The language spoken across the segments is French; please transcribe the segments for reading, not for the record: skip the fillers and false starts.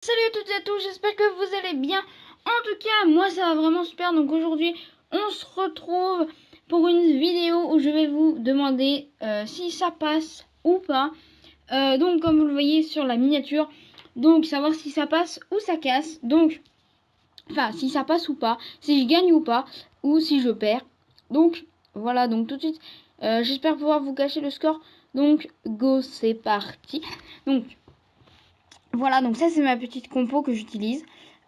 Salut à toutes et à tous, j'espère que vous allez bien. En tout cas, moi ça va vraiment super. Donc aujourd'hui, on se retrouve pour une vidéo où je vais vous demander si ça passe ou pas. Donc comme vous le voyez sur la miniature, donc savoir si ça passe ou ça casse. Donc, enfin si ça passe ou pas, si je gagne ou pas, ou si je perds. Donc voilà, donc tout de suite, j'espère pouvoir vous cacher le score. Donc go, c'est parti. Donc voilà, donc ça c'est ma petite compo que j'utilise.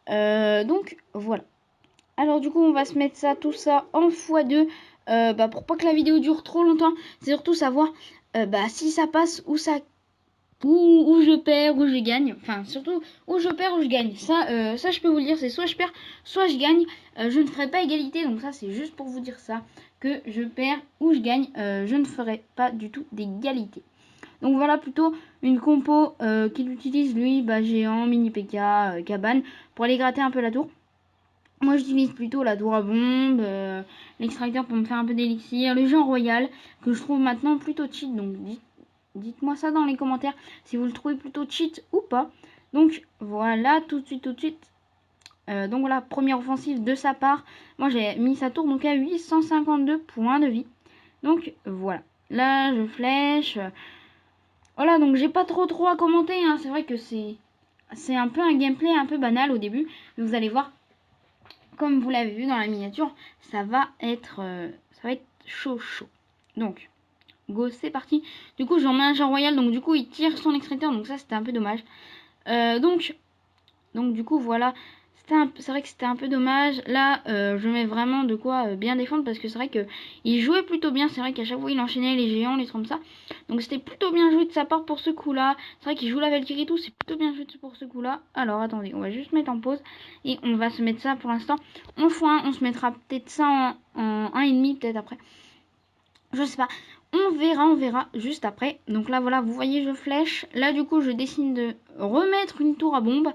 Donc voilà. Alors du coup on va se mettre ça, tout ça en x2 pour pas que la vidéo dure trop longtemps. C'est surtout savoir si ça passe ou ça où je perds, où je gagne. Enfin surtout où je perds, où je gagne. Ça je peux vous le dire, c'est soit je perds, soit je gagne. Je ne ferai pas égalité, donc ça c'est juste pour vous dire ça. Que je perds ou je gagne, je ne ferai pas du tout d'égalité. Donc voilà plutôt une compo qu'il utilise lui, géant, mini PK, cabane, pour aller gratter un peu la tour. Moi j'utilise plutôt la tour à bombe, l'extracteur pour me faire un peu d'élixir, le géant royal que je trouve maintenant plutôt cheat. Donc dites-moi ça dans les commentaires si vous le trouvez plutôt cheat ou pas. Donc voilà, tout de suite. Donc voilà, première offensive de sa part. Moi j'ai mis sa tour donc à 852 points de vie. Donc voilà, là je flèche. Voilà, donc j'ai pas trop à commenter, hein. C'est vrai que c'est un peu un gameplay un peu banal au début. Mais vous allez voir, comme vous l'avez vu dans la miniature, ça va être chaud. Donc, go, c'est parti. Du coup, j'en mets un géant royal, donc du coup, il tire son extracteur, donc ça, c'était un peu dommage. Donc du coup, voilà. C'est vrai que c'était un peu dommage. Là, je mets vraiment de quoi bien défendre parce que c'est vrai qu'il jouait plutôt bien. C'est vrai qu'à chaque fois, il enchaînait les géants, les trucs comme ça. Donc, c'était plutôt bien joué de sa part pour ce coup-là. C'est vrai qu'il joue la Valkyrie et tout. C'est plutôt bien joué pour ce coup-là. Alors, attendez, on va juste mettre en pause et on va se mettre ça pour l'instant en x1. On se mettra peut-être ça en 1,5 peut-être après. Je sais pas. On verra juste après. Donc là, voilà, vous voyez, je flèche. Là, du coup, je décide de remettre une tour à bombe.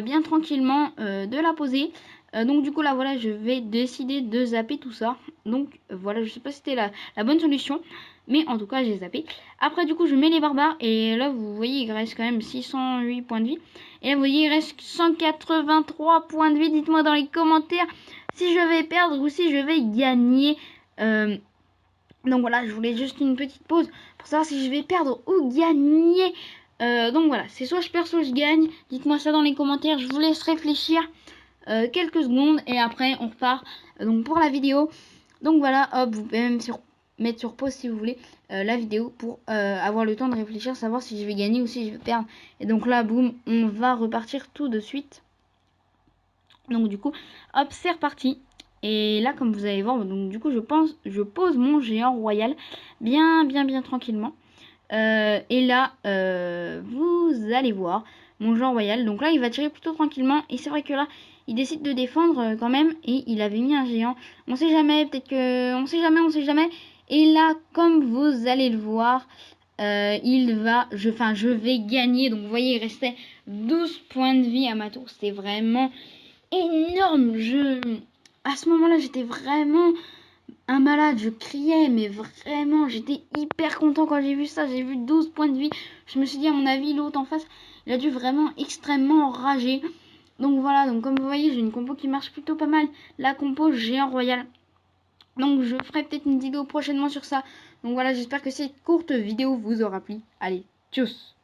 Bien tranquillement, de la poser. Donc du coup, là, voilà, je vais décider de zapper tout ça. Donc voilà, je sais pas si c'était la bonne solution. Mais en tout cas, j'ai zappé. Après, du coup, je mets les barbares. Et là, vous voyez, il reste quand même 608 points de vie. Et là, vous voyez, il reste 183 points de vie. Dites-moi dans les commentaires si je vais perdre ou si je vais gagner. Donc voilà, je voulais juste une petite pause pour savoir si je vais perdre ou gagner. Donc voilà, c'est soit je perds, soit je gagne. Dites-moi ça dans les commentaires, je vous laisse réfléchir quelques secondes et après on repart donc pour la vidéo. Donc voilà, hop, vous pouvez même mettre sur pause si vous voulez la vidéo pour avoir le temps de réfléchir, savoir si je vais gagner ou si je vais perdre. Et donc là, boum, on va repartir tout de suite. Donc du coup, hop, c'est reparti. Et là, comme vous allez voir, donc du coup, je pose mon géant royal bien tranquillement. Et là, vous allez voir mon géant royal. Donc là, il va tirer plutôt tranquillement. Et c'est vrai que là, il décide de défendre quand même. Et il avait mis un géant. On sait jamais, peut-être que... On sait jamais. Et là, comme vous allez le voir, je vais gagner. Donc vous voyez, il restait 12 points de vie à ma tour. C'était vraiment énorme. À ce moment-là, j'étais vraiment un malade. Je criais, mais vraiment, j'étais hyper content quand j'ai vu ça. J'ai vu 12 points de vie. Je me suis dit, à mon avis, l'autre en face, il a dû vraiment extrêmement enrager. Donc voilà, donc comme vous voyez, j'ai une compo qui marche plutôt pas mal. La compo géant royal. Donc je ferai peut-être une vidéo prochainement sur ça. Donc voilà, j'espère que cette courte vidéo vous aura plu. Allez, tchuss!